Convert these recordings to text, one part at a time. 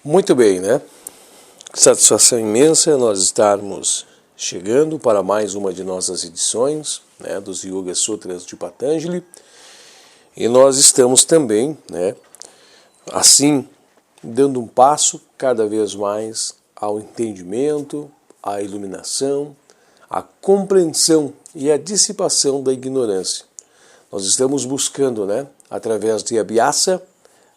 Muito bem, né? Satisfação imensa nós estarmos chegando para mais uma de nossas edições, né, dos Yoga Sutras de Patanjali. E nós estamos também, né, assim, dando um passo cada vez mais ao entendimento, à iluminação, à compreensão e à dissipação da ignorância. Nós estamos buscando, né, através de Abhyasa,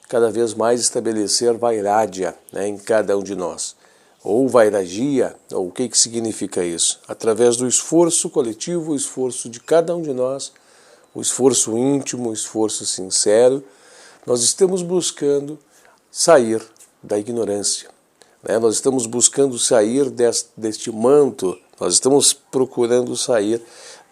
cada vez mais estabelecer Vairagya, né, em cada um de nós. Ou Vairagia, ou o que significa isso? Através do esforço coletivo, o esforço de cada um de nós, o esforço íntimo, o esforço sincero, nós estamos buscando sair da ignorância. Né? Nós estamos buscando sair deste manto, nós estamos procurando sair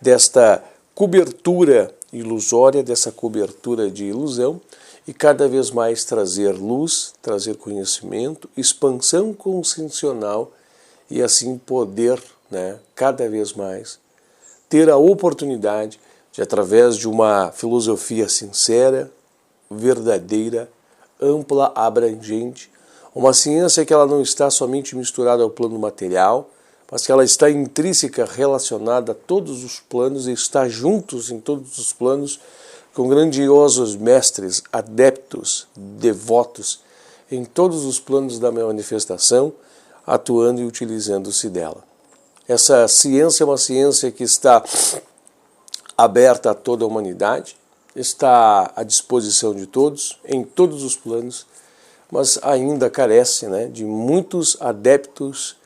desta cobertura ilusória, dessa cobertura de ilusão, e cada vez mais trazer luz, trazer conhecimento, expansão consciencial e assim poder, né, cada vez mais ter a oportunidade de, através de uma filosofia sincera, verdadeira, ampla, abrangente, uma ciência que ela não está somente misturada ao plano material, mas que ela está intrínseca, relacionada a todos os planos e está juntos em todos os planos, com grandiosos mestres, adeptos, devotos, em todos os planos da manifestação, atuando e utilizando-se dela. Essa ciência é uma ciência que está aberta a toda a humanidade, está à disposição de todos, em todos os planos, mas ainda carece, né, de muitos adeptos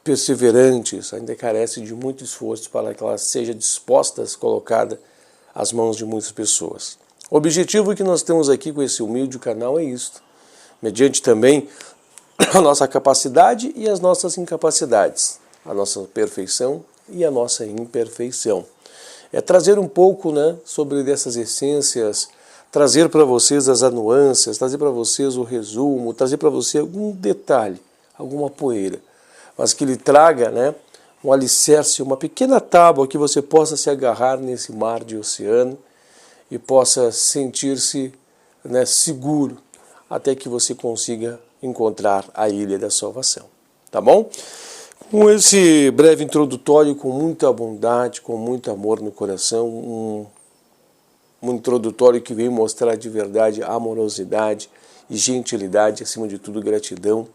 perseverantes, ainda carece de muito esforço para que ela seja disposta, colocada às mãos de muitas pessoas. O objetivo que nós temos aqui com esse humilde canal é isto, mediante também a nossa capacidade e as nossas incapacidades, a nossa perfeição e a nossa imperfeição. É trazer um pouco, né, sobre dessas essências, trazer para vocês as nuances, trazer para vocês o resumo, trazer para você algum detalhe, alguma poeira, mas que lhe traga, né, um alicerce, uma pequena tábua que você possa se agarrar nesse mar de oceano e possa sentir-se, né, seguro até que você consiga encontrar a ilha da salvação. Tá bom? Com esse breve introdutório, com muita bondade, com muito amor no coração, um introdutório que vem mostrar de verdade amorosidade e gentilidade, acima de tudo gratidão,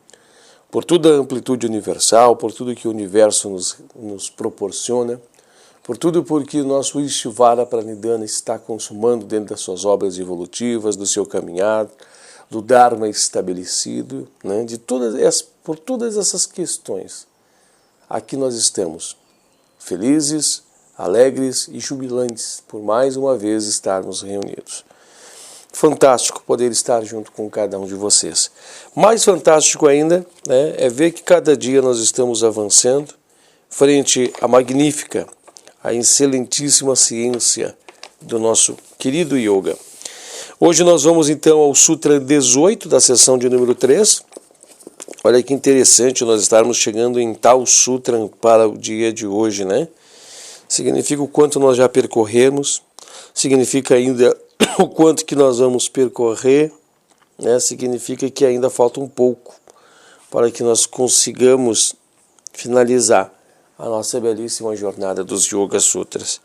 por toda a amplitude universal, por tudo que o universo nos proporciona, por tudo porque o nosso Ishvara Pranidhana está consumando dentro das suas obras evolutivas, do seu caminhar, do Dharma estabelecido, né, por todas essas questões. Aqui nós estamos, felizes, alegres e jubilantes, por mais uma vez estarmos reunidos. Fantástico poder estar junto com cada um de vocês. Mais fantástico ainda, né, é ver que cada dia nós estamos avançando frente à magnífica, à excelentíssima ciência do nosso querido Yoga. Hoje nós vamos então ao Sutra 18 da sessão de número 3. Olha que interessante nós estarmos chegando em tal Sutra para o dia de hoje, né? Significa o quanto nós já percorremos, significa ainda o quanto que nós vamos percorrer, né? Significa que ainda falta um pouco para que nós consigamos finalizar a nossa belíssima jornada dos Yoga Sutras.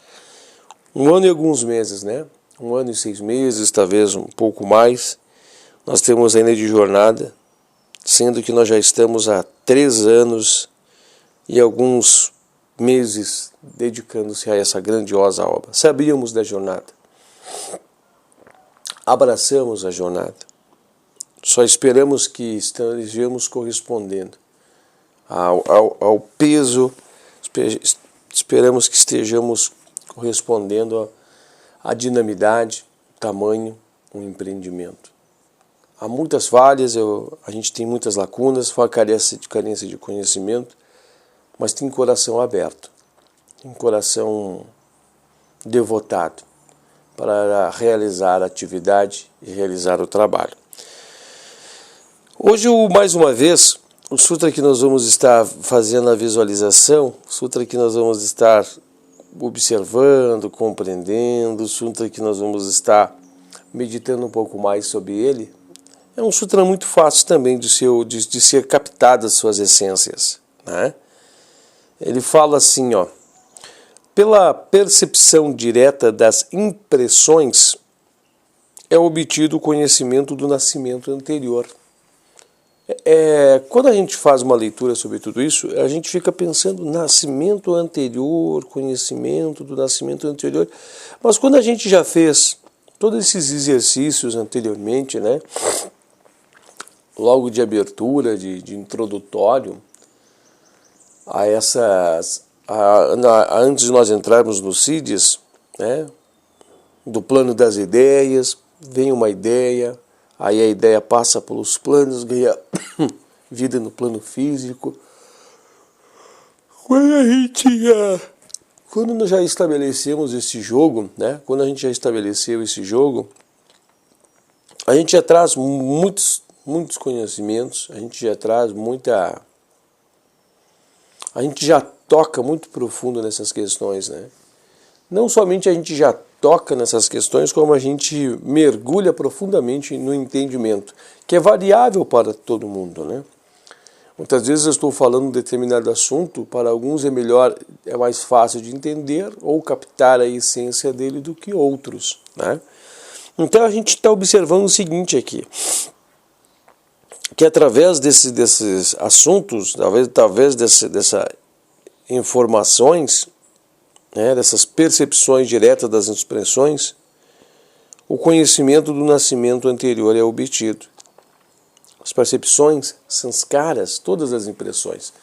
1 ano e alguns meses, né? 1 ano e 6 meses, talvez um pouco mais, nós temos ainda de jornada, sendo que nós já estamos há 3 anos e alguns meses dedicando-se a essa grandiosa obra. Sabíamos da jornada, abraçamos a jornada, só esperamos que estejamos correspondendo ao peso, esperamos que estejamos correspondendo à dinamidade, tamanho, um empreendimento. Há muitas falhas, a gente tem muitas lacunas, carência de conhecimento, mas tem coração aberto, tem coração devotado para realizar a atividade e realizar o trabalho. Hoje, mais uma vez, o sutra que nós vamos estar fazendo a visualização, o sutra que nós vamos estar observando, compreendendo, o sutra que nós vamos estar meditando um pouco mais sobre ele, é um sutra muito fácil também de ser captado as suas essências, né? Ele fala assim, ó: pela percepção direta das impressões é obtido o conhecimento do nascimento anterior. Quando a gente faz uma leitura sobre tudo isso, a gente fica pensando nascimento anterior, conhecimento do nascimento anterior. Mas quando a gente já fez todos esses exercícios anteriormente, né, logo de abertura, de introdutório, antes de nós entrarmos no CIDES, né, do plano das ideias, vem uma ideia, aí a ideia passa pelos planos, ganha vida no plano físico. Quando nós já estabelecemos esse jogo, né? Quando a gente já estabeleceu esse jogo, a gente já traz muitos conhecimentos, a gente já traz a gente já toca muito profundo nessas questões, né? Não somente a gente já toca nessas questões, como a gente mergulha profundamente no entendimento, que é variável para todo mundo, né? Muitas vezes eu estou falando um determinado assunto, para alguns é mais fácil de entender ou captar a essência dele do que outros, né? Então a gente está observando o seguinte aqui, que através desses assuntos, através dessas informações, né, dessas percepções diretas das expressões, o conhecimento do nascimento anterior é obtido. As percepções, sanskaras, todas as impressões.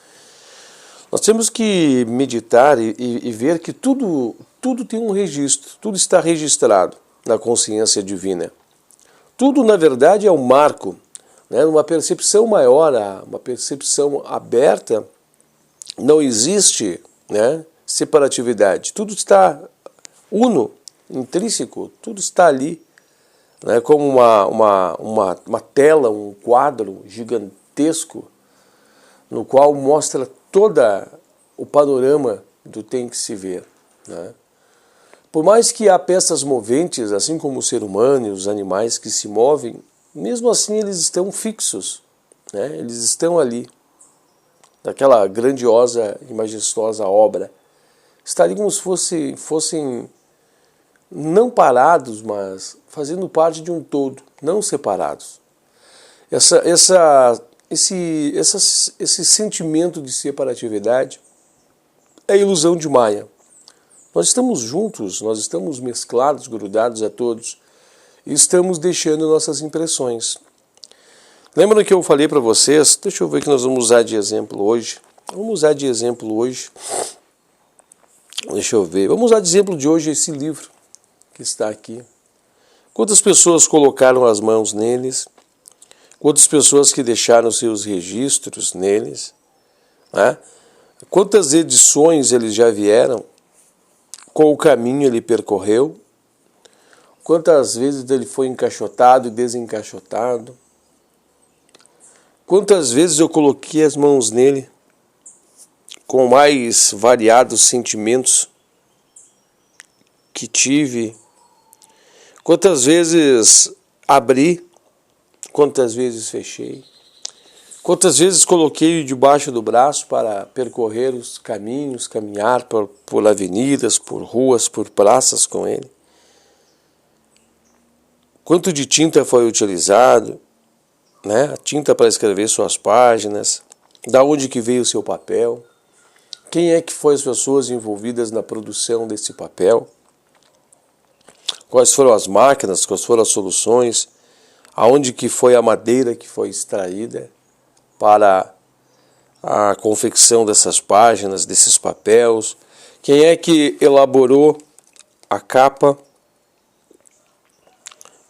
Nós temos que meditar e ver que tudo tem um registro, tudo está registrado na consciência divina. Tudo, na verdade, é um marco, né, uma percepção maior, uma percepção aberta. Não existe, né, separatividade, tudo está uno, intrínseco, tudo está ali, né, como uma tela, um quadro gigantesco, no qual mostra todo o panorama do tem que se ver, né? Por mais que há peças moventes, assim como o ser humano e os animais que se movem, mesmo assim eles estão fixos, né? Eles estão ali, naquela grandiosa e majestosa obra. Estariam como se fossem não parados, mas fazendo parte de um todo, não separados. Esse sentimento de separatividade é a ilusão de Maya. Nós estamos juntos, nós estamos mesclados, grudados a todos, e estamos deixando nossas impressões. Lembra que eu falei para vocês? Deixa eu ver que nós vamos usar de exemplo hoje. Deixa eu ver. Vamos usar de exemplo de hoje esse livro que está aqui. Quantas pessoas colocaram as mãos neles? Quantas pessoas que deixaram seus registros neles? Né? Quantas edições eles já vieram? Qual o caminho ele percorreu? Quantas vezes ele foi encaixotado e desencaixotado? Quantas vezes eu coloquei as mãos nele com mais variados sentimentos que tive? Quantas vezes abri? Quantas vezes fechei? Quantas vezes coloquei debaixo do braço para percorrer os caminhos, caminhar por avenidas, por ruas, por praças com ele? Quanto de tinta foi utilizado, né? A tinta para escrever suas páginas, da onde que veio o seu papel, quem é que foi as pessoas envolvidas na produção desse papel, quais foram as máquinas, quais foram as soluções, aonde que foi a madeira que foi extraída para a confecção dessas páginas, desses papéis, quem é que elaborou a capa,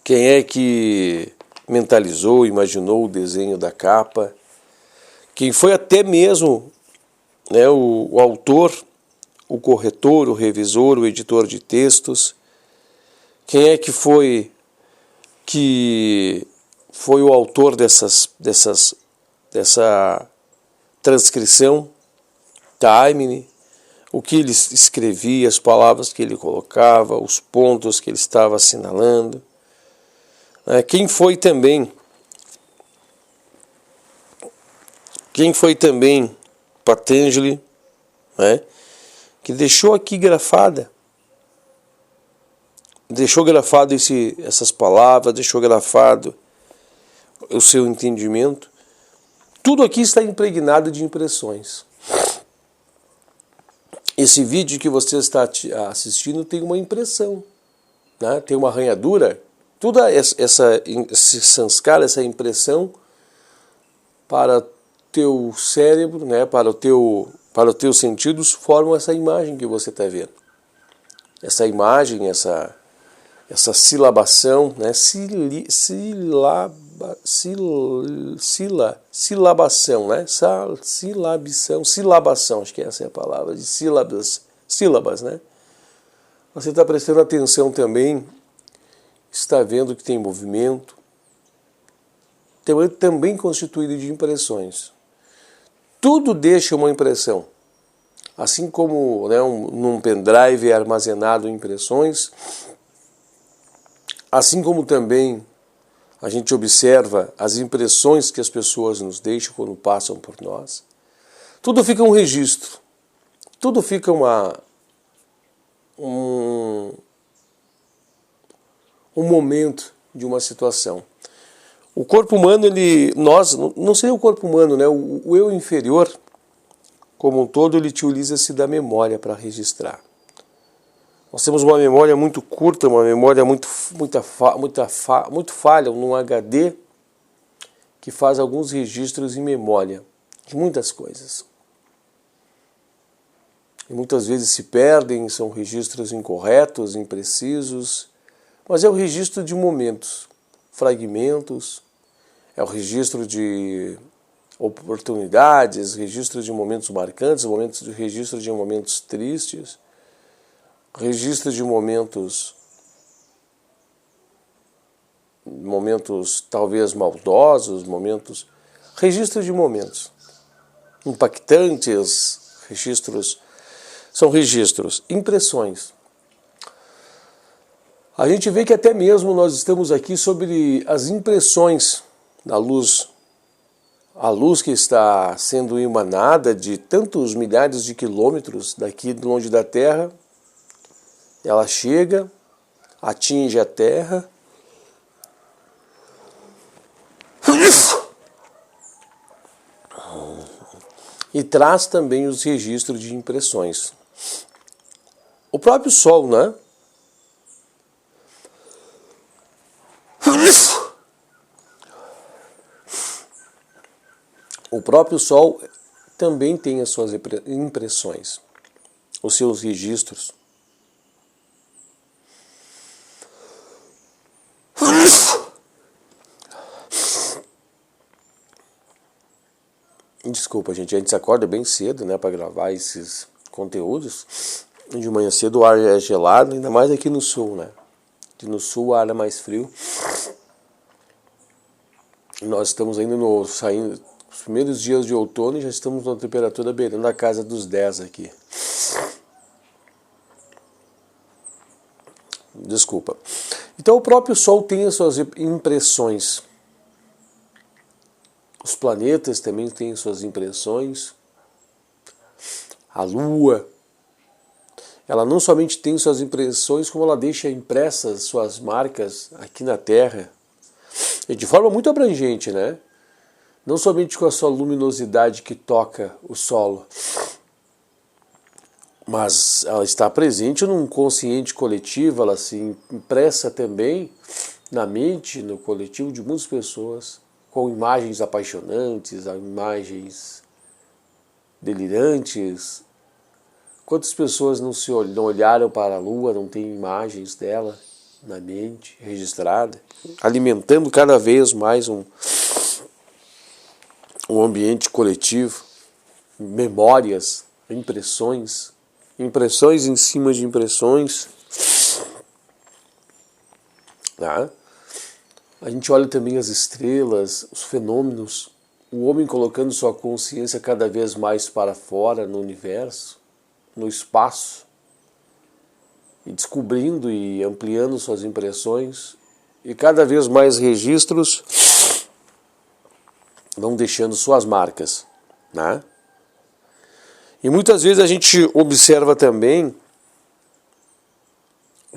quem é que mentalizou, imaginou o desenho da capa, quem foi até mesmo, né, o autor, o corretor, o revisor, o editor de textos, quem é que foi que foi o autor dessa transcrição, Taimni, o que ele escrevia, as palavras que ele colocava, os pontos que ele estava assinalando. Quem foi também Patanjali, né, que deixou aqui grafado essas palavras, deixou grafado o seu entendimento. Tudo aqui está impregnado de impressões. Esse vídeo que você está assistindo tem uma impressão, né? Tem uma arranhadura. Toda esse sanskara, essa impressão para teu cérebro, né? para os teus sentidos, formam essa imagem que você está vendo. Essa imagem, essa silabação, né? Silabação, né? Silabação, acho que essa é a palavra, de sílabas, né? Você está prestando atenção também, está vendo que tem movimento, também constituído de impressões. Tudo deixa uma impressão. Assim como, né, num pendrive é armazenado impressões, assim como também a gente observa as impressões que as pessoas nos deixam quando passam por nós. Tudo fica um registro. Tudo fica um momento de uma situação. O corpo humano, não seria o corpo humano, né? O eu inferior, como um todo, ele utiliza-se da memória para registrar. Nós temos uma memória muito curta, uma memória muito falha, num HD, que faz alguns registros em memória de muitas coisas. E muitas vezes se perdem, são registros incorretos, imprecisos, mas é o registro de momentos, fragmentos, é o registro de oportunidades, registro de momentos marcantes, registro de momentos tristes, registro de momentos talvez maldosos, registro de momentos impactantes, são registros, impressões. A gente vê que até mesmo nós estamos aqui sobre as impressões da luz. A luz que está sendo emanada de tantos milhares de quilômetros daqui longe da Terra, ela chega, atinge a Terra e traz também os registros de impressões. O próprio Sol, né? O próprio Sol também tem as suas impressões, os seus registros. Desculpa, gente, a gente se acorda bem cedo, né, para gravar esses conteúdos. De manhã cedo o ar é gelado, ainda mais aqui no sul, né? Aqui no sul o ar é mais frio. Nós estamos ainda saindo os primeiros dias de outono e já estamos numa temperatura beirando a casa dos 10 aqui. Desculpa. Então o próprio Sol tem as suas impressões. Os planetas também têm suas impressões. A Lua, ela não somente tem suas impressões, como ela deixa impressas suas marcas aqui na Terra. E de forma muito abrangente, né? Não somente com a sua luminosidade que toca o solo, mas ela está presente num consciente coletivo, ela se impressa também na mente, no coletivo de muitas pessoas, com imagens apaixonantes, imagens delirantes. Quantas pessoas não olharam para a Lua, não têm imagens dela na mente registrada, alimentando cada vez mais um ambiente coletivo, memórias, impressões em cima de impressões. Tá? A gente olha também as estrelas, os fenômenos, o homem colocando sua consciência cada vez mais para fora no universo, no espaço, e descobrindo e ampliando suas impressões, e cada vez mais registros vão deixando suas marcas, né? E muitas vezes a gente observa também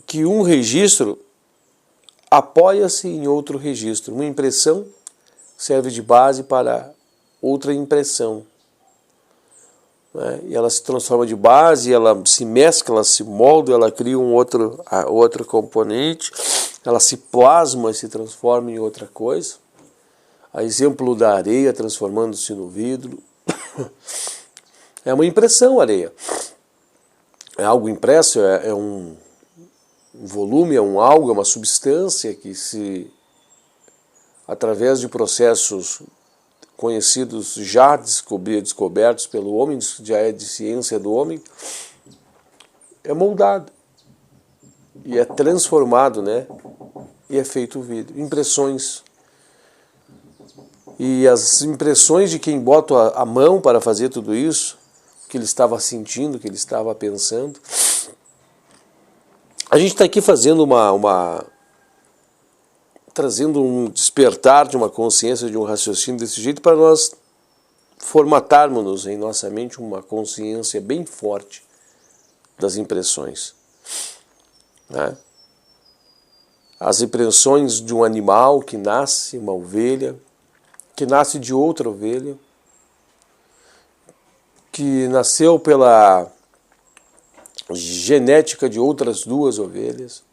que um registro apoia-se em outro registro. Uma impressão serve de base para outra impressão, né? E ela se transforma de base, ela se mescla, ela se molda, ela cria um outro componente, ela se plasma e se transforma em outra coisa. A exemplo da areia transformando-se no vidro. É uma impressão, areia. É algo impresso, é um volume, é um algo, é uma substância que através de processos conhecidos já descobertos pelo homem, já é de ciência do homem, é moldado e é transformado, né? E é feito vidro. Impressões. E as impressões de quem bota a mão para fazer tudo isso, que ele estava sentindo, que ele estava pensando. A gente está aqui fazendo trazendo um despertar de uma consciência, de um raciocínio desse jeito, para nós formatarmos em nossa mente uma consciência bem forte das impressões, né? As impressões de um animal que nasce, uma ovelha, que nasce de outra ovelha, que nasceu pela genética de outras duas ovelhas,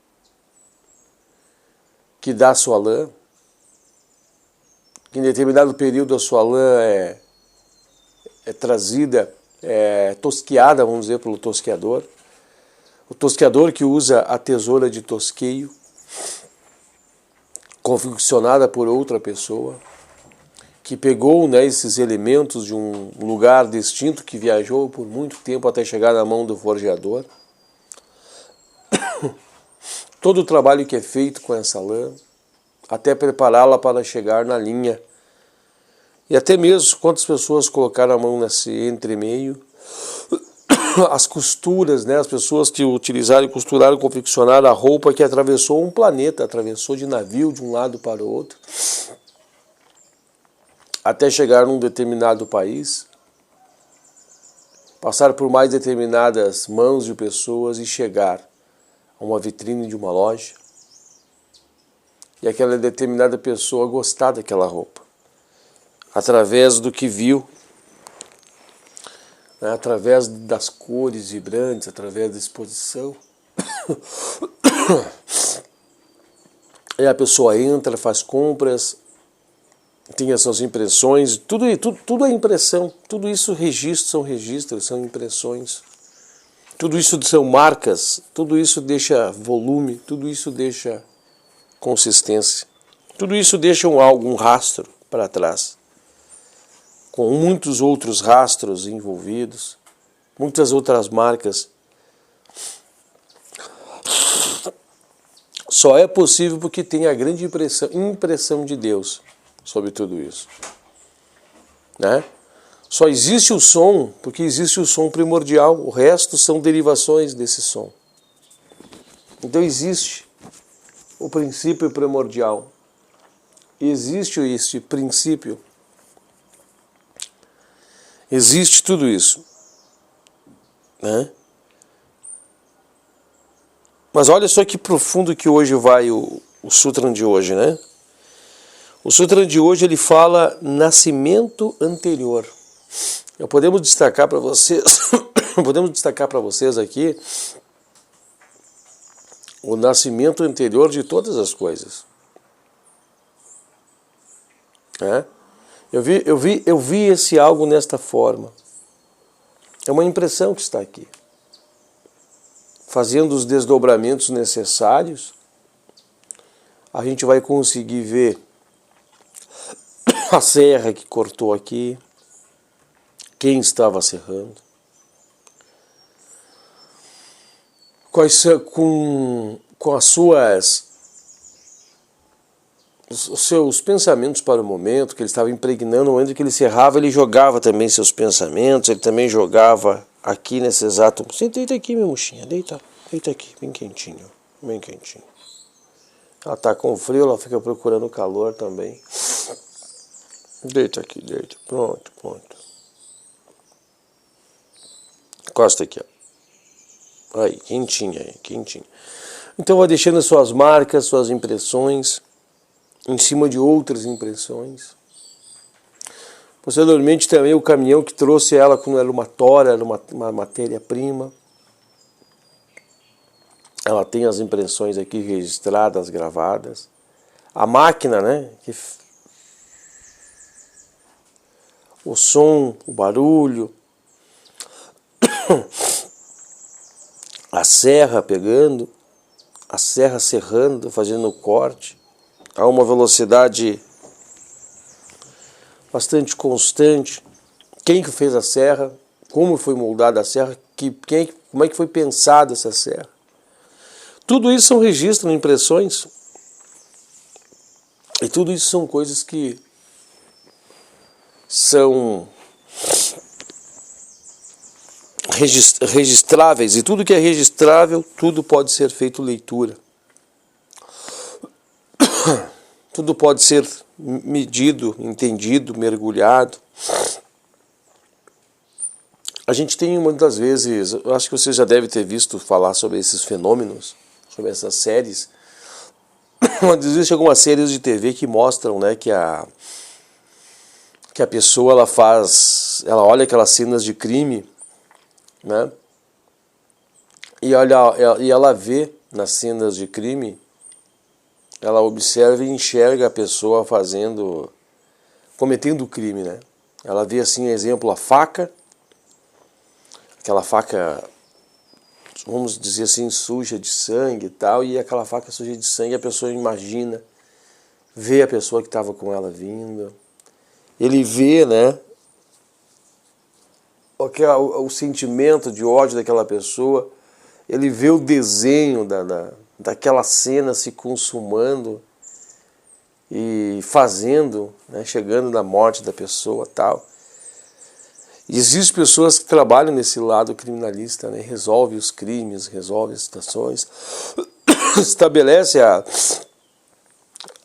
que dá sua lã, que em determinado período a sua lã é trazida, tosqueada, vamos dizer, pelo tosqueador. O tosqueador que usa a tesoura de tosqueio, confeccionada por outra pessoa, que pegou, né, esses elementos de um lugar distinto, que viajou por muito tempo até chegar na mão do forjador. Todo o trabalho que é feito com essa lã, até prepará-la para chegar na linha. E até mesmo quantas pessoas colocaram a mão nesse entremeio, as costuras, né, as pessoas que utilizaram e costuraram, confeccionaram a roupa que atravessou um planeta, atravessou de navio de um lado para o outro, até chegar num determinado país, passar por mais determinadas mãos de pessoas e chegar a uma vitrine de uma loja e aquela determinada pessoa gostar daquela roupa, através do que viu, né, através das cores vibrantes, através da exposição. E a pessoa entra, faz compras, tem as suas impressões, tudo é impressão, tudo isso são registros, são impressões, tudo isso são marcas, tudo isso deixa volume, tudo isso deixa consistência, tudo isso deixa um rastro para trás, com muitos outros rastros envolvidos, muitas outras marcas. Só é possível porque tem a grande impressão de Deus sobre tudo isso, né? Só existe o som porque existe o som primordial, o resto são derivações desse som. Então existe o princípio primordial, existe esse princípio, existe tudo isso, né? Mas olha só que profundo que hoje vai o Sutra de hoje, né? O Sutra de hoje ele fala nascimento anterior. Podemos destacar para vocês aqui o nascimento anterior de todas as coisas, né? Eu vi esse algo nesta forma. É uma impressão que está aqui, fazendo os desdobramentos necessários. A gente vai conseguir ver a serra que cortou aqui, quem estava serrando, com as suas os seus pensamentos para o momento, que ele estava impregnando, no momento que ele cerrava, ele jogava também seus pensamentos, ele também jogava aqui nesse exato... Deita aqui, minha mochinha, deita aqui, bem quentinho, bem quentinho. Ela está com frio, ela fica procurando calor também. Deita aqui, deita, pronto. Encosta aqui, ó. Aí, quentinha. Então vai deixando as suas marcas, suas impressões, em cima de outras impressões. Posteriormente também o caminhão que trouxe ela quando era uma tora, era uma matéria-prima. Ela tem as impressões aqui registradas, gravadas. A máquina, né? O som, o barulho. A serra pegando. A serra serrando, fazendo o corte. A uma velocidade bastante constante. Quem que fez a serra? Como foi moldada a serra? Como é que foi pensada essa serra? Tudo isso são registros, impressões. E tudo isso são coisas que são registráveis. E tudo que é registrável, tudo pode ser feito leitura. Tudo pode ser medido, entendido, mergulhado. A gente tem muitas vezes, eu acho que você já deve ter visto falar sobre esses fenômenos, sobre essas séries. Existem algumas séries de TV que mostram, né, que a pessoa ela olha aquelas cenas de crime, né, e ela vê nas cenas de crime, ela observa e enxerga a pessoa cometendo o crime, né? Ela vê assim, exemplo, a faca, aquela faca, vamos dizer assim, suja de sangue e tal, e aquela faca suja de sangue, a pessoa imagina, vê a pessoa que estava com ela vindo, ele vê, né, o sentimento de ódio daquela pessoa, ele vê o desenho daquela cena se consumando e fazendo, né, chegando na morte da pessoa tal. E existem pessoas que trabalham nesse lado criminalista, né, resolve os crimes, resolve as situações, estabelece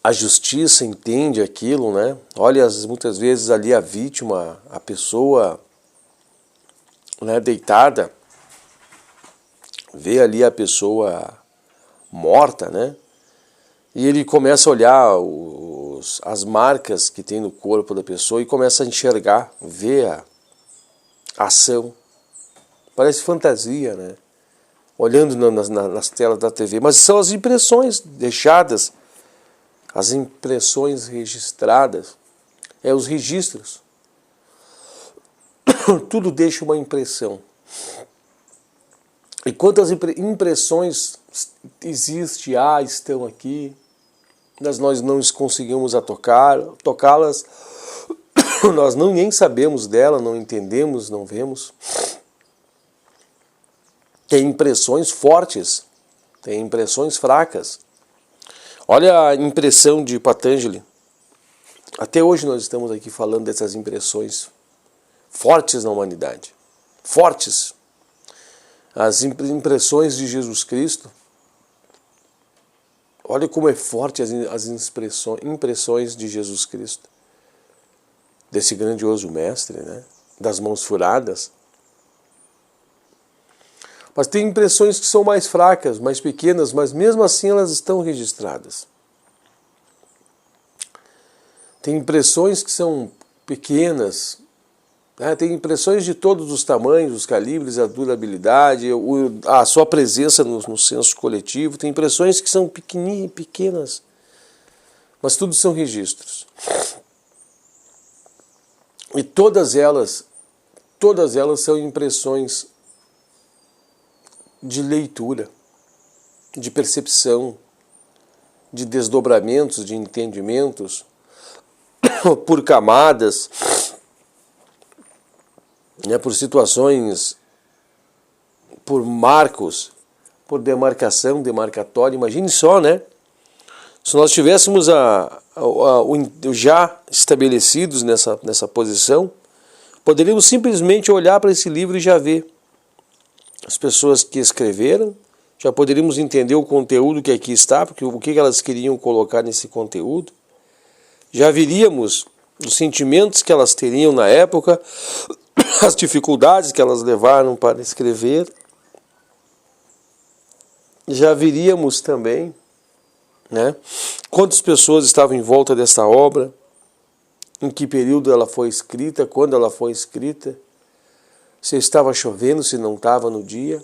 a justiça, entende aquilo, né? Olha, muitas vezes ali a vítima, a pessoa, né, deitada, vê ali a pessoa morta, né? E ele começa a olhar as marcas que tem no corpo da pessoa e começa a enxergar, ver a ação. Parece fantasia, né? Olhando nas telas da TV. Mas são as impressões deixadas, as impressões registradas, os registros. Tudo deixa uma impressão. E quantas impressões estão aqui, nós não conseguimos tocá-las, nós nem sabemos dela, não entendemos, não vemos. Tem impressões fortes, tem impressões fracas. Olha a impressão de Patanjali. Até hoje nós estamos aqui falando dessas impressões fortes na humanidade. Fortes. As impressões de Jesus Cristo. Olha como é forte as impressões de Jesus Cristo. Desse grandioso mestre, né? Das mãos furadas. Mas tem impressões que são mais fracas, mais pequenas, mas mesmo assim elas estão registradas. Tem impressões que são pequenas, né? Tem impressões de todos os tamanhos, os calibres, a durabilidade, a sua presença no senso coletivo. Tem impressões que são pequenas, mas tudo são registros. E todas elas são impressões de leitura, de percepção, de desdobramentos, de entendimentos, por camadas, né, por situações, por marcos, por demarcação, demarcatório. Imagine só, né? Se nós estivéssemos já estabelecidos nessa posição, poderíamos simplesmente olhar para esse livro e já ver as pessoas que escreveram, já poderíamos entender o conteúdo que aqui está, porque o que elas queriam colocar nesse conteúdo. Já viríamos os sentimentos que elas teriam na época, as dificuldades que elas levaram para escrever. Já viríamos também, né, quantas pessoas estavam em volta dessa obra, em que período ela foi escrita, quando ela foi escrita, se estava chovendo, se não estava no dia.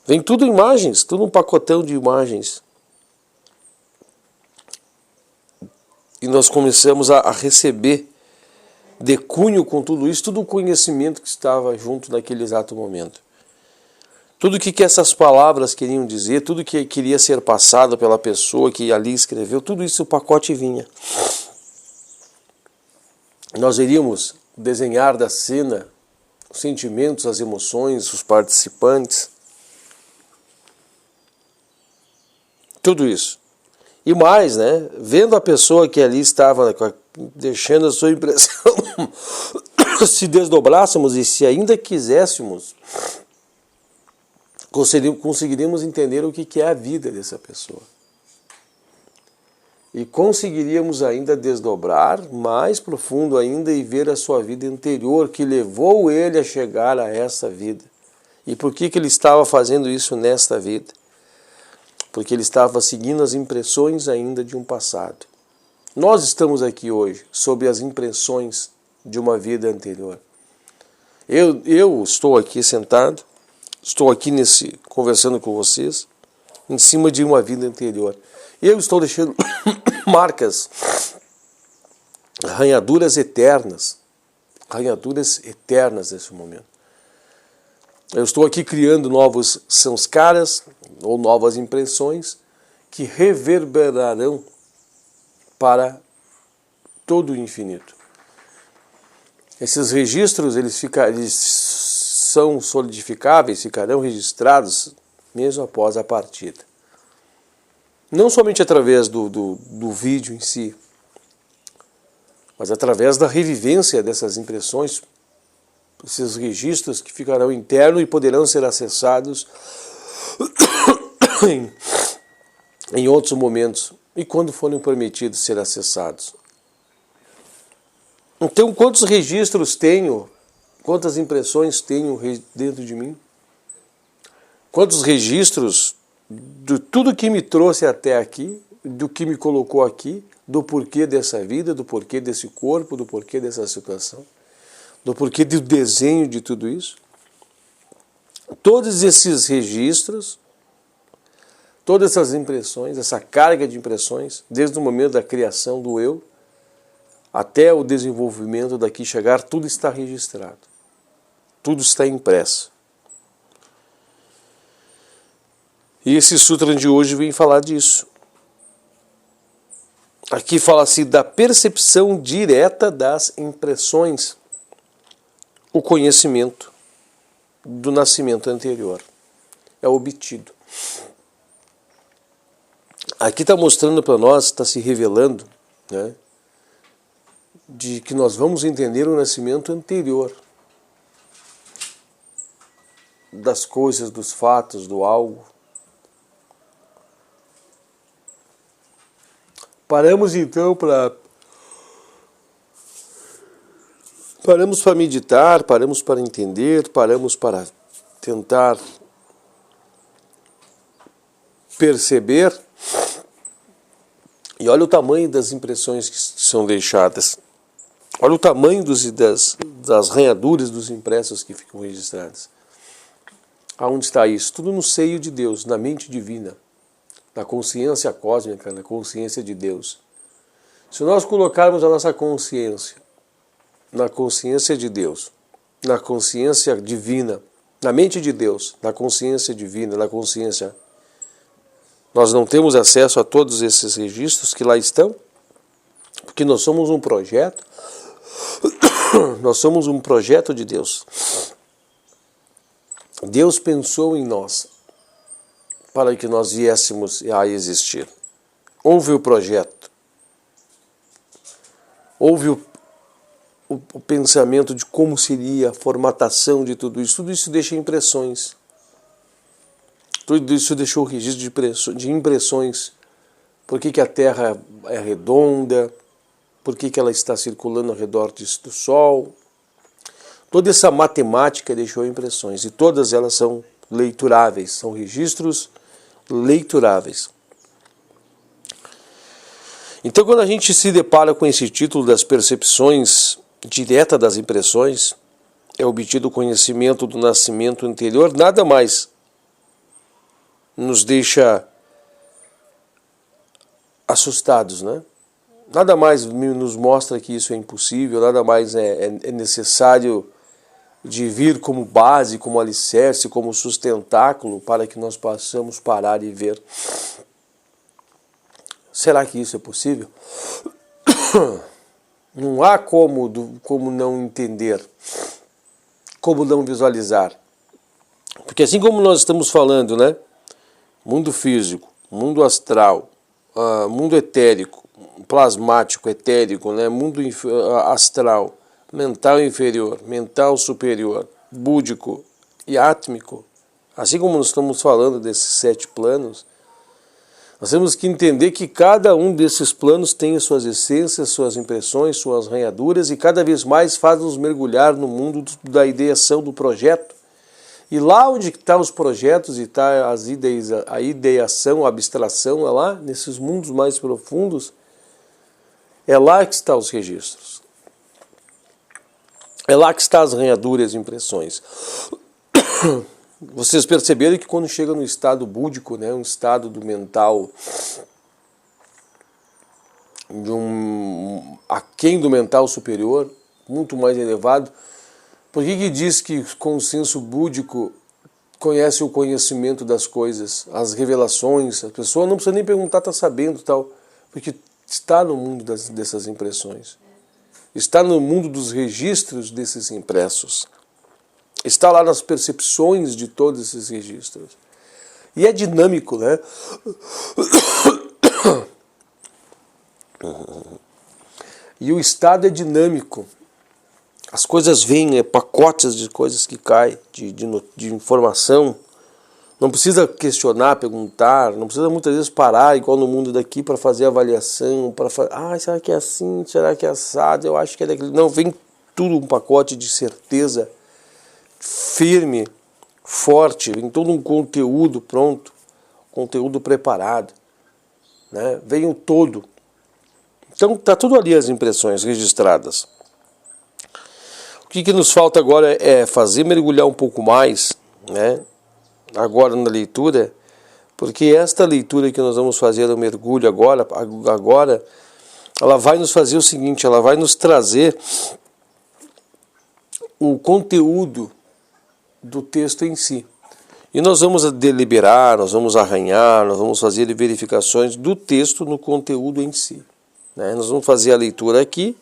Vem tudo imagens, tudo um pacotão de imagens. E nós começamos a receber de cunho com tudo isso, todo o conhecimento que estava junto naquele exato momento. Tudo o que essas palavras queriam dizer, tudo que queria ser passado pela pessoa que ali escreveu, tudo isso o pacote vinha. Nós iríamos desenhar da cena os sentimentos, as emoções, os participantes. Tudo isso. E mais, né? Vendo a pessoa que ali estava deixando a sua impressão, se desdobrássemos e se ainda quiséssemos, conseguiríamos entender o que é a vida dessa pessoa. E conseguiríamos ainda desdobrar mais profundo ainda e ver a sua vida anterior que levou ele a chegar a essa vida. E por que ele estava fazendo isso nesta vida? Porque ele estava seguindo as impressões ainda de um passado. Nós estamos aqui hoje sob as impressões de uma vida anterior. Eu estou aqui sentado, estou aqui conversando com vocês, em cima de uma vida anterior. Eu estou deixando marcas, arranhaduras eternas nesse momento. Eu estou aqui criando novos samskaras, ou novas impressões, que reverberarão para todo o infinito. Esses registros, eles são solidificáveis, ficarão registrados mesmo após a partida. Não somente através do vídeo em si, mas através da revivência dessas impressões, esses registros que ficarão internos e poderão ser acessados em outros momentos e quando forem permitidos ser acessados. Então, quantos registros tenho, quantas impressões tenho dentro de mim? Quantos registros de tudo que me trouxe até aqui, do que me colocou aqui, do porquê dessa vida, do porquê desse corpo, do porquê dessa situação, do porquê do desenho de tudo isso? Todos esses registros, todas essas impressões, essa carga de impressões, desde o momento da criação do eu até o desenvolvimento daqui chegar, tudo está registrado, tudo está impresso. E esse sutra de hoje vem falar disso. Aqui fala-se da percepção direta das impressões, o conhecimento do nascimento anterior é obtido. Aqui está mostrando para nós, está se revelando, né, de que nós vamos entender o nascimento anterior das coisas, dos fatos, do algo. Paramos então para meditar, paramos para entender, paramos para tentar perceber. E olha o tamanho das impressões que são deixadas. Olha o tamanho das ranhaduras dos impressos que ficam registradas. Aonde está isso? Tudo no seio de Deus, na mente divina, na consciência cósmica, na consciência de Deus. Se nós colocarmos a nossa consciência na consciência de Deus, na consciência divina, na mente de Deus, na consciência divina, na consciência, nós não temos acesso a todos esses registros que lá estão, porque nós somos um projeto, nós somos um projeto de Deus. Deus pensou em nós para que nós viéssemos a existir. houve o projeto, houve o pensamento de como seria a formatação de tudo isso deixa impressões. Tudo isso deixou registro de impressões. Por que a Terra é redonda? Por que ela está circulando ao redor do Sol? Toda essa matemática deixou impressões e todas elas são leituráveis, são registros leituráveis. Então, quando a gente se depara com esse título das percepções direta das impressões, é obtido o conhecimento do nascimento anterior, nada mais nos deixa assustados, né? Nada mais nos mostra que isso é impossível, nada mais é necessário de vir como base, como alicerce, como sustentáculo para que nós possamos parar e ver. Será que isso é possível? Não há como não entender, como não visualizar. Porque assim como nós estamos falando, né? Mundo físico, mundo astral, mundo etérico, plasmático, etérico, né? Mundo astral, mental inferior, mental superior, búdico e átmico. Assim como nós estamos falando desses 7 planos, nós temos que entender que cada um desses planos tem suas essências, suas impressões, suas ranhaduras e cada vez mais faz-nos mergulhar no mundo da ideação do projeto. E lá onde estão os projetos e está a ideação, a abstração, é lá, nesses mundos mais profundos, é lá que estão os registros. É lá que estão as ranhaduras e impressões. Vocês perceberam que quando chega no estado búdico, né, um estado do mental aquém do mental superior, muito mais elevado, por que diz que com o senso búdico conhece o conhecimento das coisas, as revelações, a pessoa não precisa nem perguntar, está sabendo tal, porque está no mundo dessas impressões, está no mundo dos registros desses impressos. Está lá nas percepções de todos esses registros. E é dinâmico, né? E o estado é dinâmico. As coisas vêm, pacotes de coisas que caem, de informação. Não precisa questionar, perguntar, não precisa muitas vezes parar, igual no mundo daqui, para fazer avaliação, será que é assim? Será que é assado? Eu acho que é daquele... Não, vem tudo um pacote de certeza, firme, forte, vem todo um conteúdo pronto, conteúdo preparado, né? Vem o todo. Então está tudo ali as impressões registradas. O que nos falta agora é fazer mergulhar um pouco mais, né? Agora na leitura, porque esta leitura que nós vamos fazer, o mergulho agora, ela vai nos fazer o seguinte, ela vai nos trazer o conteúdo do texto em si. E nós vamos deliberar, nós vamos arranhar, nós vamos fazer verificações do texto no conteúdo em si, né? Nós vamos fazer a leitura aqui,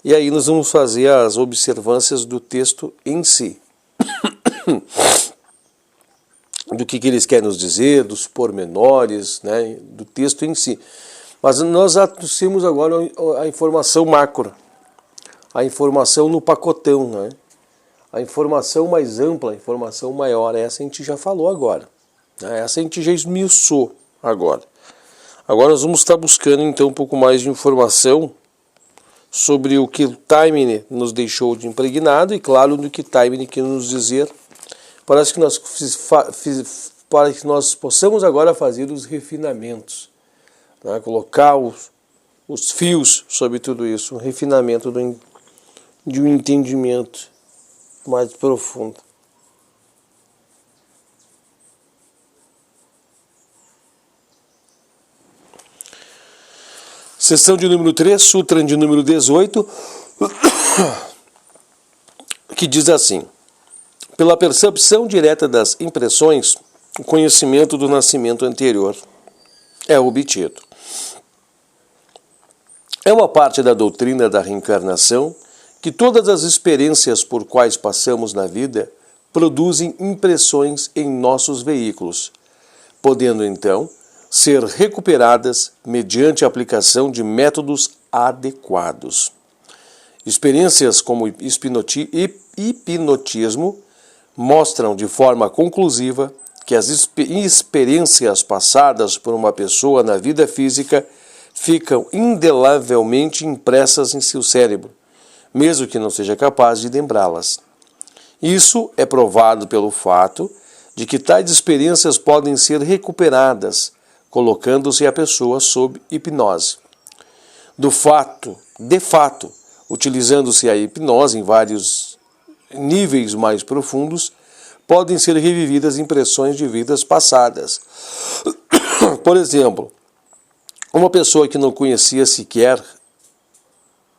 e aí nós vamos fazer as observâncias do texto em si. Do que eles querem nos dizer, dos pormenores, né, do texto em si. Mas nós temos agora a informação macro, a informação no pacotão, né? A informação mais ampla, a informação maior, essa a gente já falou agora, né? Essa a gente já esmiuçou agora. Agora nós vamos estar buscando então um pouco mais de informação sobre o que o Taimane nos deixou de impregnado e, claro, do que Taimane quer nos dizer, para que nós possamos agora fazer os refinamentos, né? Colocar os fios sobre tudo isso, um refinamento de um entendimento mais profundo. Seção de número 3, Sutra de número 18, que diz assim: pela percepção direta das impressões, o conhecimento do nascimento anterior é obtido. É uma parte da doutrina da reencarnação que todas as experiências por quais passamos na vida produzem impressões em nossos veículos, podendo então ser recuperadas mediante a aplicação de métodos adequados. Experiências como hipnotismo mostram de forma conclusiva que as experiências passadas por uma pessoa na vida física ficam indelevelmente impressas em seu cérebro, mesmo que não seja capaz de lembrá-las. Isso é provado pelo fato de que tais experiências podem ser recuperadas, colocando-se a pessoa sob hipnose. De fato, utilizando-se a hipnose em vários níveis mais profundos, podem ser revividas impressões de vidas passadas. Por exemplo, uma pessoa que não conhecia sequer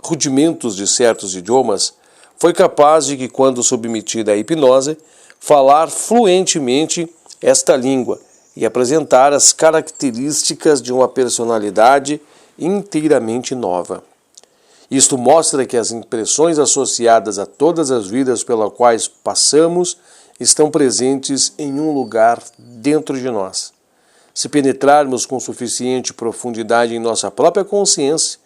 rudimentos de certos idiomas foi capaz de que, quando submetida à hipnose, falar fluentemente esta língua e apresentar as características de uma personalidade inteiramente nova. Isto mostra que as impressões associadas a todas as vidas pelas quais passamos estão presentes em um lugar dentro de nós. Se penetrarmos com suficiente profundidade em nossa própria consciência,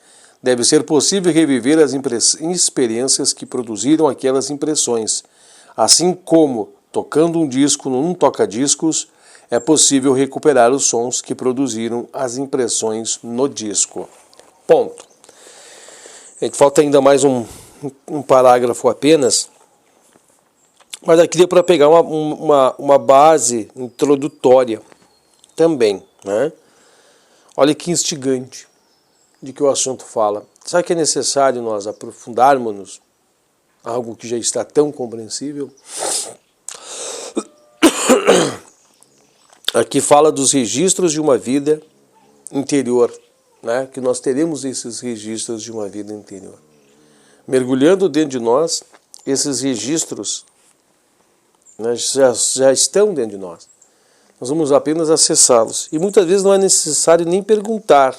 deve ser possível reviver as experiências que produziram aquelas impressões, assim como, tocando um disco num toca-discos, é possível recuperar os sons que produziram as impressões no disco. Ponto. Falta ainda mais um parágrafo apenas, mas aqui deu para pegar uma base introdutória também, né? Olha que instigante de que o assunto fala. Será que é necessário nós aprofundarmos algo que já está tão compreensível? Aqui fala dos registros de uma vida interior, né? Que nós teremos esses registros de uma vida interior. Mergulhando dentro de nós, esses registros, né, já estão dentro de nós. Nós vamos apenas acessá-los. E muitas vezes não é necessário nem perguntar,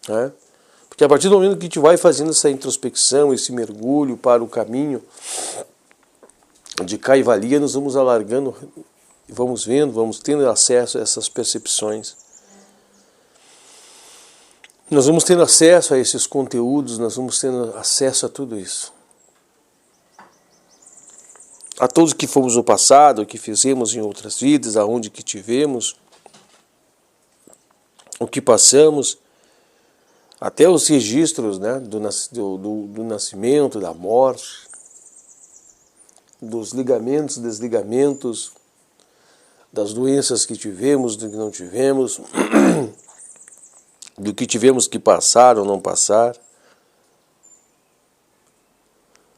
né? Porque a partir do momento que a gente vai fazendo essa introspecção, esse mergulho para o caminho de cá e valia, nós vamos alargando, vamos vendo, vamos tendo acesso a essas percepções. Nós vamos tendo acesso a esses conteúdos, nós vamos tendo acesso a tudo isso. A todos que fomos no passado, o que fizemos em outras vidas, aonde que tivemos, o que passamos, até os registros, né, do nascimento, da morte, dos ligamentos, desligamentos, das doenças que tivemos, do que não tivemos, do que tivemos que passar ou não passar.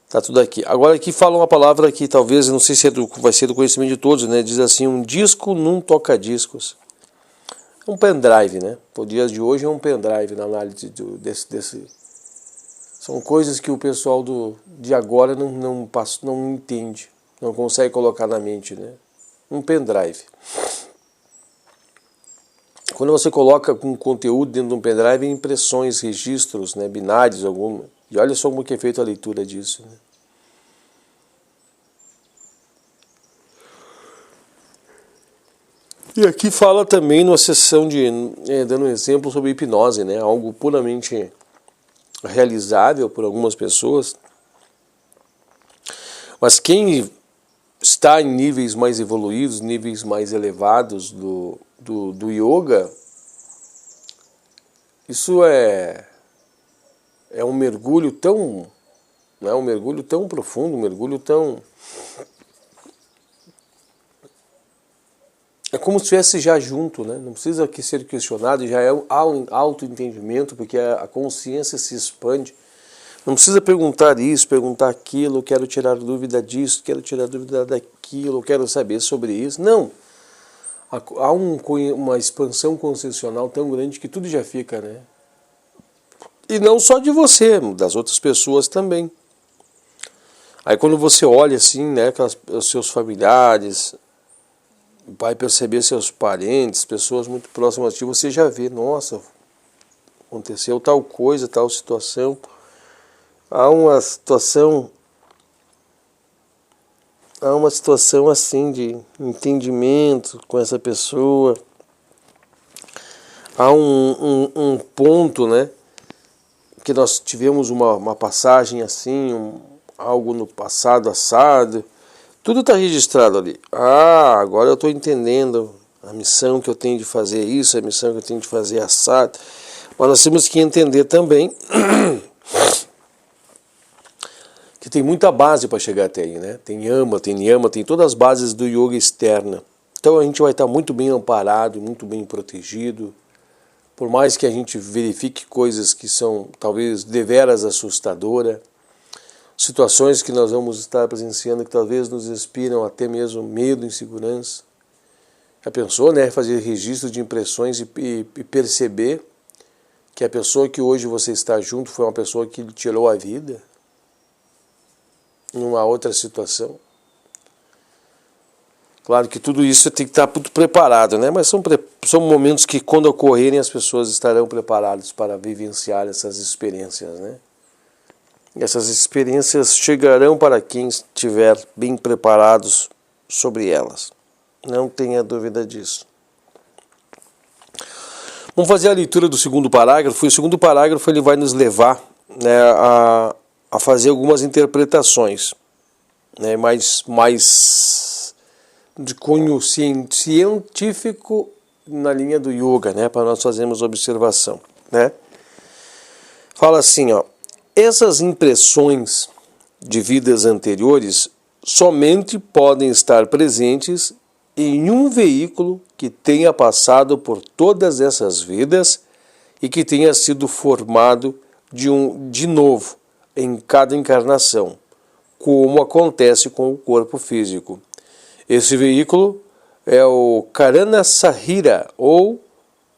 Está tudo aqui. Agora aqui fala uma palavra que talvez, não sei se vai ser do conhecimento de todos, né? Diz assim, um disco num toca-discos. Um pendrive, né? Por dias de hoje é um pendrive na análise desse. São coisas que o pessoal de agora não entende, não consegue colocar na mente, né? Um pendrive. Quando você coloca um conteúdo dentro de um pendrive, impressões, registros, né, binários, alguma. E olha só como que é feita a leitura disso, né? E aqui fala também numa sessão dando um exemplo sobre hipnose, né? Algo puramente realizável por algumas pessoas. Mas quem está em níveis mais evoluídos, níveis mais elevados do yoga, isso é um mergulho tão, né, um mergulho tão profundo, um mergulho tão... É como se estivesse já junto, né? Não precisa aqui ser questionado, já é um autoentendimento, porque a consciência se expande. Não precisa perguntar isso, perguntar aquilo, quero tirar dúvida disso, quero tirar dúvida daquilo, quero saber sobre isso. Não. Há uma expansão consciencial tão grande que tudo já fica, né? E não só de você, das outras pessoas também. Aí quando você olha assim, né, os seus familiares, vai perceber seus parentes, pessoas muito próximas de ti, você já vê, nossa, aconteceu tal coisa, tal situação. Há uma situação assim de entendimento com essa pessoa. há um ponto, né, que nós tivemos uma passagem assim, algo no passado assado, tudo está registrado ali. Agora eu estou entendendo a missão que eu tenho de fazer isso, a missão que eu tenho de fazer assado. Mas nós temos que entender também que tem muita base para chegar até aí, né? Tem yama, tem niyama, tem todas as bases do yoga externa. Então a gente vai estar muito bem amparado, muito bem protegido. Por mais que a gente verifique coisas que são talvez deveras assustadoras, situações que nós vamos estar presenciando que talvez nos inspiram até mesmo medo, insegurança. Já pensou, né? Fazer registro de impressões e perceber que a pessoa que hoje você está junto foi uma pessoa que lhe tirou a vida numa outra situação. Claro que tudo isso tem que estar muito preparado, né? Mas são momentos que, quando ocorrerem, as pessoas estarão preparadas para vivenciar essas experiências, né? E essas experiências chegarão para quem estiver bem preparados sobre elas. Não tenha dúvida disso. Vamos fazer a leitura do segundo parágrafo. E o segundo parágrafo ele vai nos levar, né, a fazer algumas interpretações, né, mais de cunho científico na linha do yoga, né, para nós fazermos observação, né? Fala assim, ó: essas impressões de vidas anteriores somente podem estar presentes em um veículo que tenha passado por todas essas vidas e que tenha sido formado de novo em cada encarnação, como acontece com o corpo físico. Esse veículo é o Karana Sahira, ou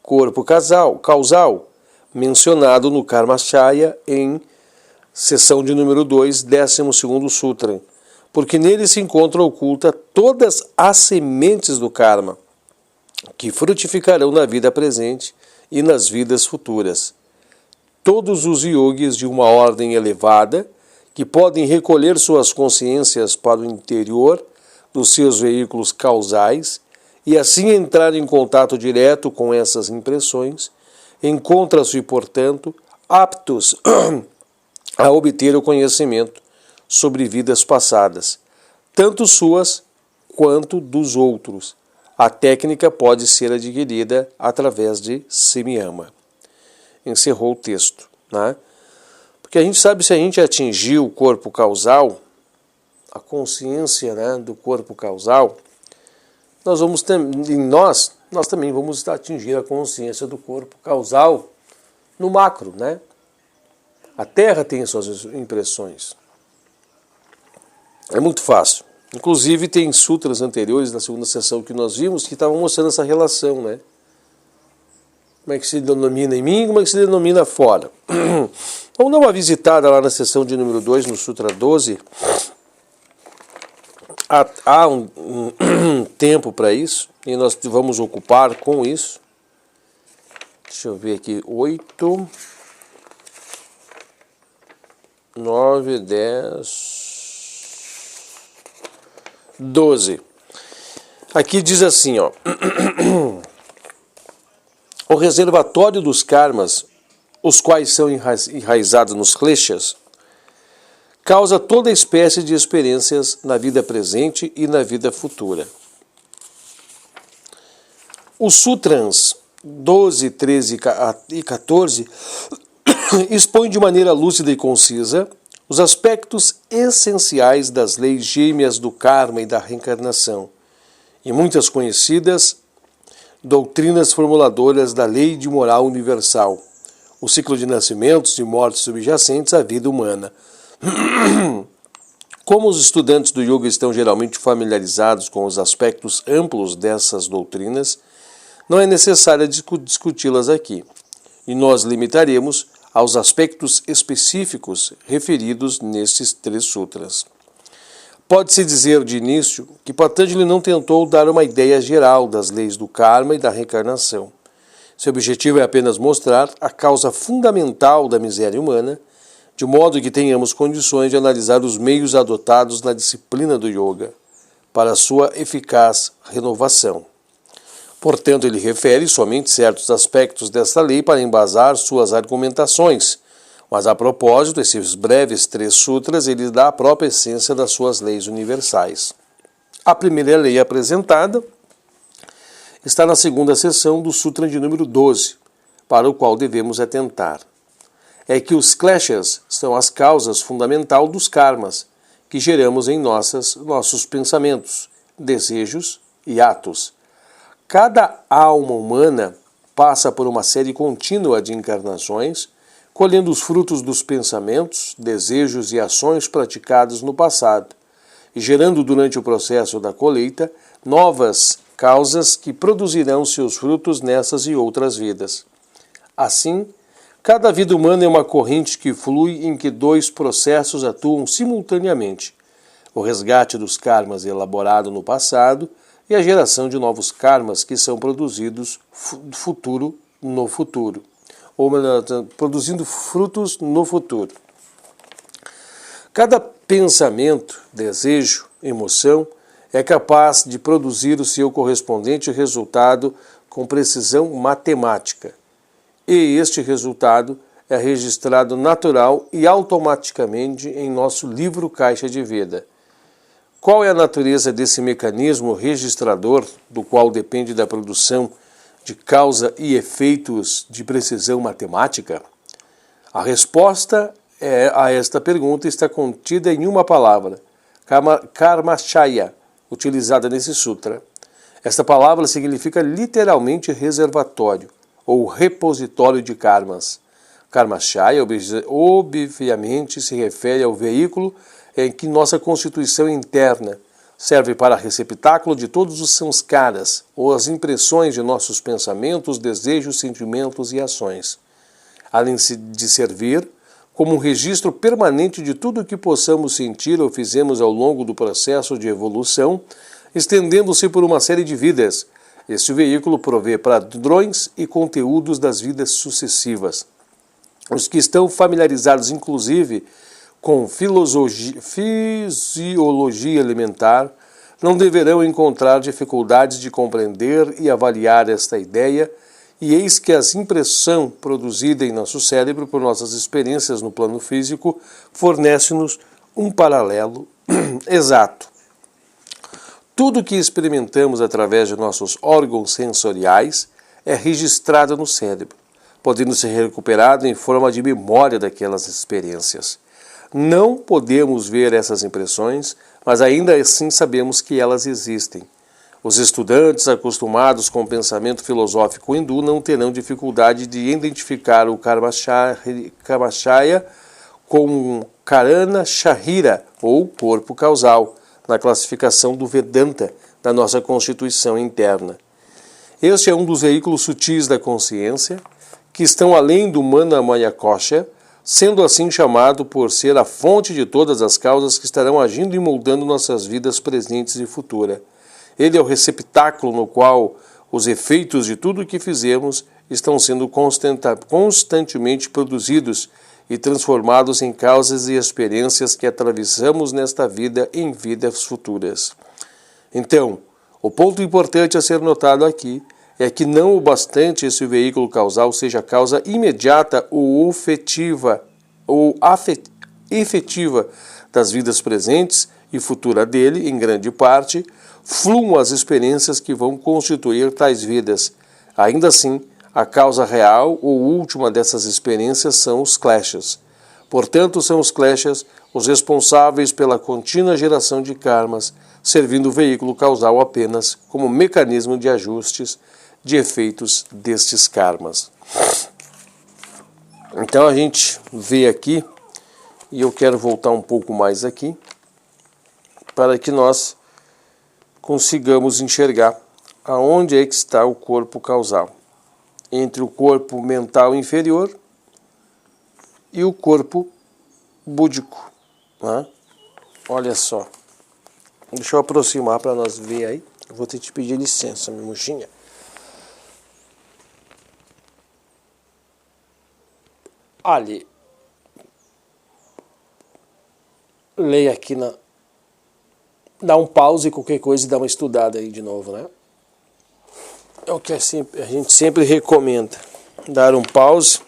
corpo causal, mencionado no Karmachaya em seção de número 2, 12º Sutra, porque nele se encontra oculta todas as sementes do karma, que frutificarão na vida presente e nas vidas futuras. Todos os yogis de uma ordem elevada, que podem recolher suas consciências para o interior dos seus veículos causais e assim entrar em contato direto com essas impressões, encontram-se, portanto, aptos a obter o conhecimento sobre vidas passadas, tanto suas quanto dos outros. A técnica pode ser adquirida através de Samyama. Encerrou o texto, né? Porque a gente sabe, se a gente atingir o corpo causal, a consciência, né, do corpo causal, nós também vamos atingir a consciência do corpo causal no macro, né? A Terra tem suas impressões. É muito fácil. Inclusive tem sutras anteriores na segunda sessão que nós vimos que estavam mostrando essa relação, né? Como é que se denomina em mim, como é que se denomina fora. Vamos dar uma visitada lá na sessão de número 2, no Sutra 12. Há um tempo para isso, e nós vamos ocupar com isso. Deixa eu ver aqui, 8, 9, 10, 12. Aqui diz assim, ó: o reservatório dos karmas, os quais são enraizados nos kleshas, causa toda espécie de experiências na vida presente e na vida futura. Os Sutras 12, 13 e 14 expõem de maneira lúcida e concisa os aspectos essenciais das leis gêmeas do karma e da reencarnação, e muitas conhecidas doutrinas formuladoras da lei de moral universal, o ciclo de nascimentos e mortes subjacentes à vida humana. Como os estudantes do yoga estão geralmente familiarizados com os aspectos amplos dessas doutrinas, não é necessário discuti-las aqui, e nós limitaremos aos aspectos específicos referidos nestes 3 sutras. Pode-se dizer de início que Patanjali não tentou dar uma ideia geral das leis do karma e da reencarnação. Seu objetivo é apenas mostrar a causa fundamental da miséria humana, de modo que tenhamos condições de analisar os meios adotados na disciplina do yoga para sua eficaz renovação. Portanto, ele refere somente certos aspectos desta lei para embasar suas argumentações. Mas, a propósito, esses breves 3 sutras, ele dá a própria essência das suas leis universais. A primeira lei apresentada está na segunda seção do Sutra de número 12, para o qual devemos atentar. É que os kleshas são as causas fundamental dos karmas que geramos em nossos pensamentos, desejos e atos. Cada alma humana passa por uma série contínua de encarnações, colhendo os frutos dos pensamentos, desejos e ações praticados no passado, e gerando durante o processo da colheita novas causas que produzirão seus frutos nessas e outras vidas. Assim, cada vida humana é uma corrente que flui em que 2 processos atuam simultaneamente: o resgate dos karmas elaborado no passado e a geração de novos karmas que são produzidos no futuro, ou produzindo frutos no futuro. Cada pensamento, desejo, emoção é capaz de produzir o seu correspondente resultado com precisão matemática. E este resultado é registrado natural e automaticamente em nosso livro Caixa de Vida. Qual é a natureza desse mecanismo registrador, do qual depende da produção de causa e efeitos de precisão matemática? A resposta a esta pergunta está contida em uma palavra, karmachaya, utilizada nesse sutra. Esta palavra significa literalmente reservatório ou repositório de karmas. Karmachaya, obviamente, se refere ao veículo em que nossa constituição interna serve para receptáculo de todos os samskaras, ou as impressões de nossos pensamentos, desejos, sentimentos e ações, além de servir como um registro permanente de tudo o que possamos sentir ou fizemos ao longo do processo de evolução, estendendo-se por uma série de vidas. Este veículo provê padrões e conteúdos das vidas sucessivas. Os que estão familiarizados, inclusive, com fisiologia elementar, não deverão encontrar dificuldades de compreender e avaliar esta ideia, e eis que a impressão produzida em nosso cérebro por nossas experiências no plano físico fornece-nos um paralelo exato. Tudo que experimentamos através de nossos órgãos sensoriais é registrado no cérebro, podendo ser recuperado em forma de memória daquelas experiências. Não podemos ver essas impressões, mas ainda assim sabemos que elas existem. Os estudantes acostumados com o pensamento filosófico hindu não terão dificuldade de identificar o Karmachaya com Karana Sharira, ou corpo causal, na classificação do Vedanta da nossa constituição interna. Este é um dos veículos sutis da consciência, que estão além do Manamaya Kosha, sendo assim chamado por ser a fonte de todas as causas que estarão agindo e moldando nossas vidas presentes e futuras. Ele é o receptáculo no qual os efeitos de tudo o que fizemos estão sendo constantemente produzidos e transformados em causas e experiências que atravessamos nesta vida em vidas futuras. Então, o ponto importante a ser notado aqui é que não o bastante esse veículo causal seja causa imediata ou efetiva das vidas presentes e futura dele, em grande parte, fluam as experiências que vão constituir tais vidas. Ainda assim, a causa real ou última dessas experiências são os kleshas. Portanto, são os kleshas os responsáveis pela contínua geração de karmas, servindo o veículo causal apenas como mecanismo de ajustes de efeitos destes karmas. Então a gente vê aqui, e eu quero voltar um pouco mais aqui, para que nós consigamos enxergar aonde é que está o corpo causal, entre o corpo mental inferior e o corpo búdico, né? Olha só, deixa eu aproximar para nós ver aí. Eu vou ter que te pedir licença, minha mochinha. Ali, leia aqui dá um pause e qualquer coisa e dá uma estudada aí de novo, né? é o que a gente sempre recomenda, dar um pause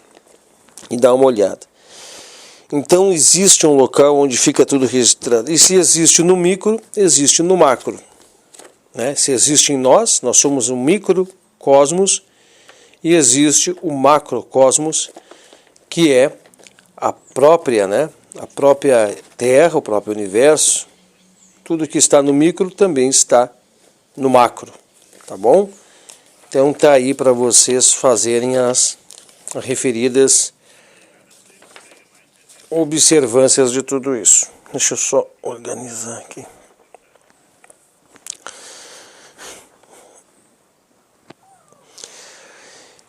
e dar uma olhada. Então existe um local onde fica tudo registrado. E se existe no micro, existe no macro. Né? Se existe em nós somos um microcosmos, e existe o macrocosmos, que é a própria, né? A própria Terra, o próprio universo. Tudo que está no micro também está no macro, tá bom? Então tá aí para vocês fazerem as referidas observâncias de tudo isso. Deixa eu só organizar aqui.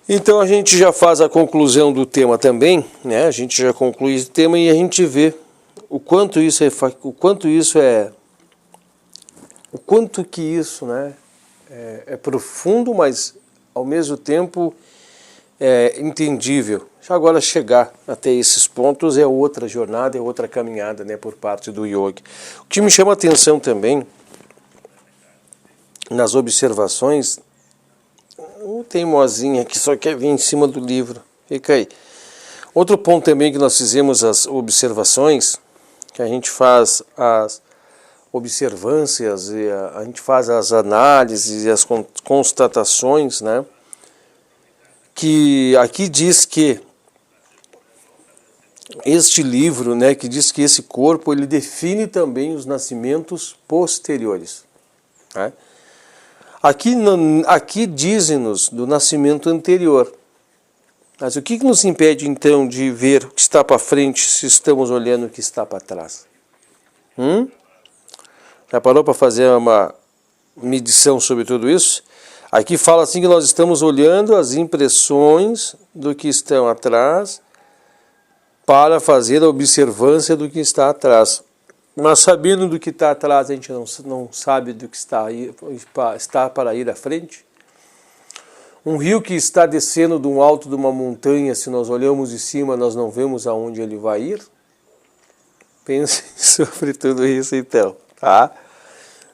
Então a gente já faz a conclusão do tema também, né? A gente já conclui esse tema e a gente vê o quanto que isso, né, é profundo, mas ao mesmo tempo é entendível. Agora chegar até esses pontos é outra jornada, é outra caminhada, né, por parte do yogi. O que me chama a atenção também nas observações, um teimosinha que só quer vir em cima do livro, fica aí. Outro ponto também que nós fizemos as observações, que a gente faz as observâncias, e a gente faz as análises e as constatações, né? Que aqui diz que este livro, né, que diz que esse corpo ele define também os nascimentos posteriores, né? Aqui dizem-nos do nascimento anterior. Mas o que nos impede então de ver o que está para frente se estamos olhando o que está para trás? Já parou para fazer uma medição sobre tudo isso? Aqui fala assim que nós estamos olhando as impressões do que estão atrás para fazer a observância do que está atrás. Mas sabendo do que está atrás, a gente não sabe do que está para ir à frente. Um rio que está descendo de um alto de uma montanha, se nós olhamos de cima, nós não vemos aonde ele vai ir. Pense sobre tudo isso então, tá?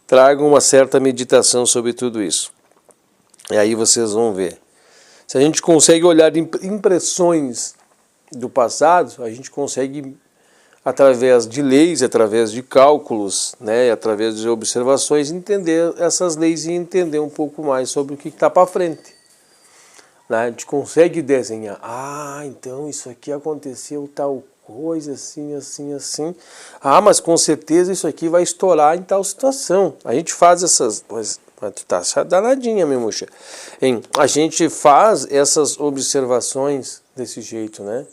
Tragam uma certa meditação sobre tudo isso. E aí vocês vão ver. Se a gente consegue olhar impressões do passado, a gente consegue, através de leis, através de cálculos, né, através de observações, entender essas leis e entender um pouco mais sobre o que está para frente. A gente consegue desenhar. Então isso aqui aconteceu tal coisa, assim, assim, assim. Mas com certeza isso aqui vai estourar em tal situação. A gente faz essas... Mas tu tá danadinha, minha mocha. A gente faz essas observações desse jeito, né?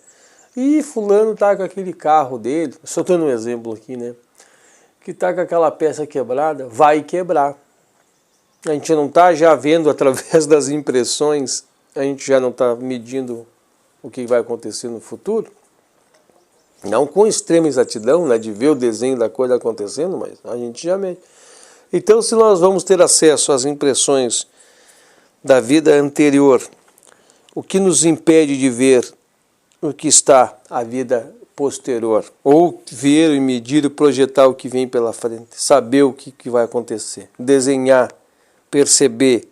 E fulano tá com aquele carro dele, só dando um exemplo aqui, né? Que tá com aquela peça quebrada, vai quebrar. A gente não tá já vendo através das impressões, a gente já não está medindo o que vai acontecer no futuro. Não com extrema exatidão, né, de ver o desenho da coisa acontecendo, mas a gente já mede. Então, se nós vamos ter acesso às impressões da vida anterior, o que nos impede de ver o que está a vida posterior? Ou ver e medir e projetar o que vem pela frente, saber o que vai acontecer, desenhar, perceber,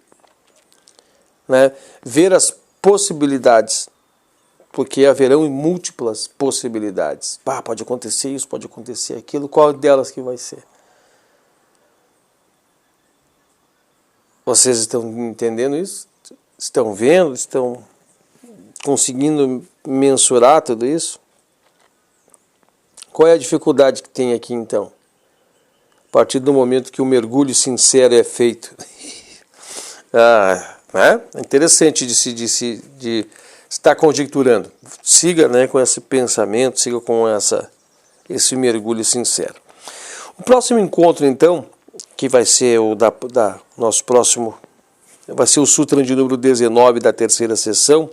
né? Ver as possibilidades, porque haverão múltiplas possibilidades. Pode acontecer isso, pode acontecer aquilo, qual delas que vai ser? Vocês estão entendendo isso? Estão vendo? Estão conseguindo mensurar tudo isso? Qual é a dificuldade que tem aqui então? A partir do momento que o mergulho sincero é feito. É interessante de estar conjecturando. Siga, né, com esse pensamento, siga com esse mergulho sincero. O próximo encontro, então, que vai ser o nosso próximo, vai ser o Sutra de número 19 da terceira sessão.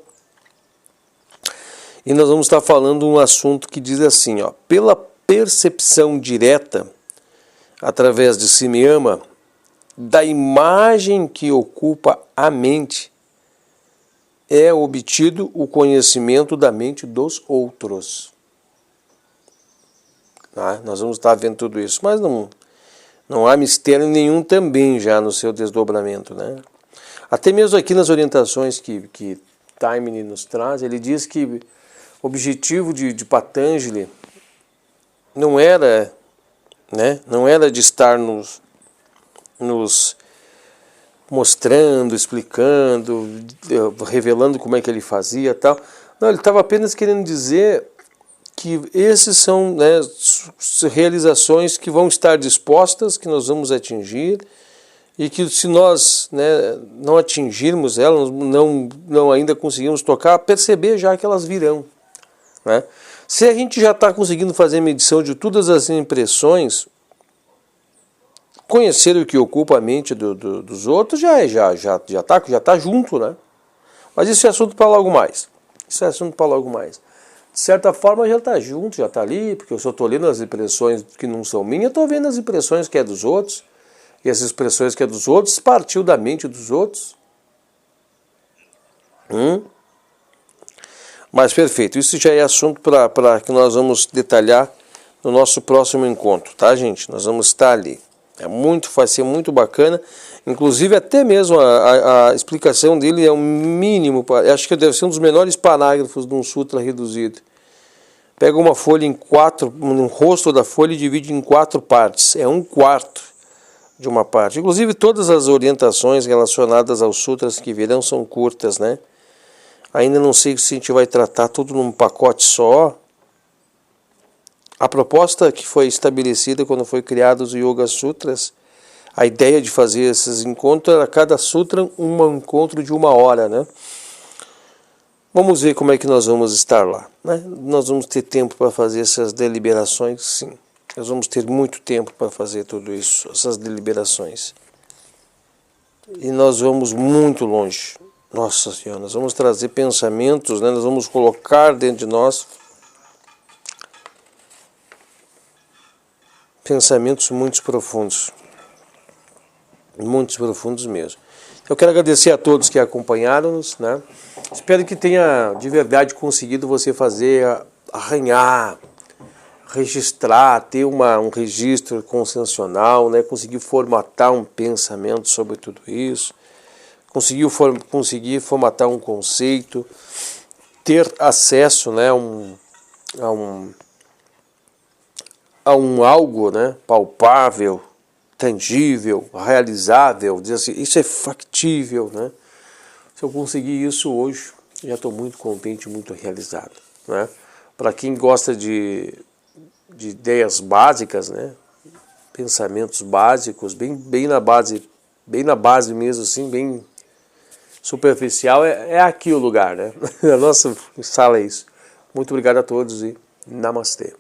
E nós vamos estar falando um assunto que diz assim, pela percepção direta, através de Simyama, da imagem que ocupa a mente, é obtido o conhecimento da mente dos outros. Nós vamos estar vendo tudo isso, mas não há mistério nenhum também já no seu desdobramento, né? Até mesmo aqui nas orientações que Taimini nos traz, ele diz que o objetivo de Patanjali não era, né, não era de estar nos mostrando, explicando, revelando como é que ele fazia e tal. Não, ele estava apenas querendo dizer que esses são, né, realizações que vão estar dispostas, que nós vamos atingir, e que se nós, né, não atingirmos elas, não ainda conseguimos tocar, perceber já que elas virão. Né? Se a gente já está conseguindo fazer medição de todas as impressões, conhecer o que ocupa a mente dos outros já tá junto, né? Mas isso é assunto para logo mais. Isso é assunto para logo mais. De certa forma já está junto, já está ali, porque eu só estou lendo as impressões que não são minhas, estou vendo as impressões que é dos outros, e as expressões que é dos outros partiu da mente dos outros. Mas perfeito, isso já é assunto para que nós vamos detalhar no nosso próximo encontro, tá, gente? Nós vamos estar ali. Vai ser muito bacana, inclusive até mesmo a explicação dele é um mínimo, acho que deve ser um dos menores parágrafos de um sutra reduzido. Pega uma folha em 4, no rosto da folha e divide em 4 partes, é 1/4 de uma parte. Inclusive todas as orientações relacionadas aos sutras que virão são curtas, né? Ainda não sei se a gente vai tratar tudo num pacote só. A proposta que foi estabelecida quando foi criados os Yoga Sutras, a ideia de fazer esses encontros era cada sutra um encontro de 1 hora, né? Vamos ver como é que nós vamos estar lá, né? Nós vamos ter tempo para fazer essas deliberações, sim. Nós vamos ter muito tempo para fazer tudo isso, essas deliberações. E nós vamos muito longe. Nossa Senhora, nós vamos trazer pensamentos, né? Nós vamos colocar dentro de nós pensamentos muito profundos mesmo. Eu quero agradecer a todos que acompanharam-nos, né? Espero que tenha de verdade conseguido você fazer arranhar, registrar, ter um registro consciencial, né? Conseguir formatar um pensamento sobre tudo isso, conseguir formatar um conceito, ter acesso, né, a um algo, né, palpável, tangível, realizável, dizer assim, isso é factível, né? Se eu conseguir isso hoje, já estou muito contente, muito realizado, né? Para quem gosta de ideias básicas, né, pensamentos básicos, bem na base mesmo, assim, bem superficial, é aqui o lugar, né? A nossa sala é isso. Muito obrigado a todos e Namastê.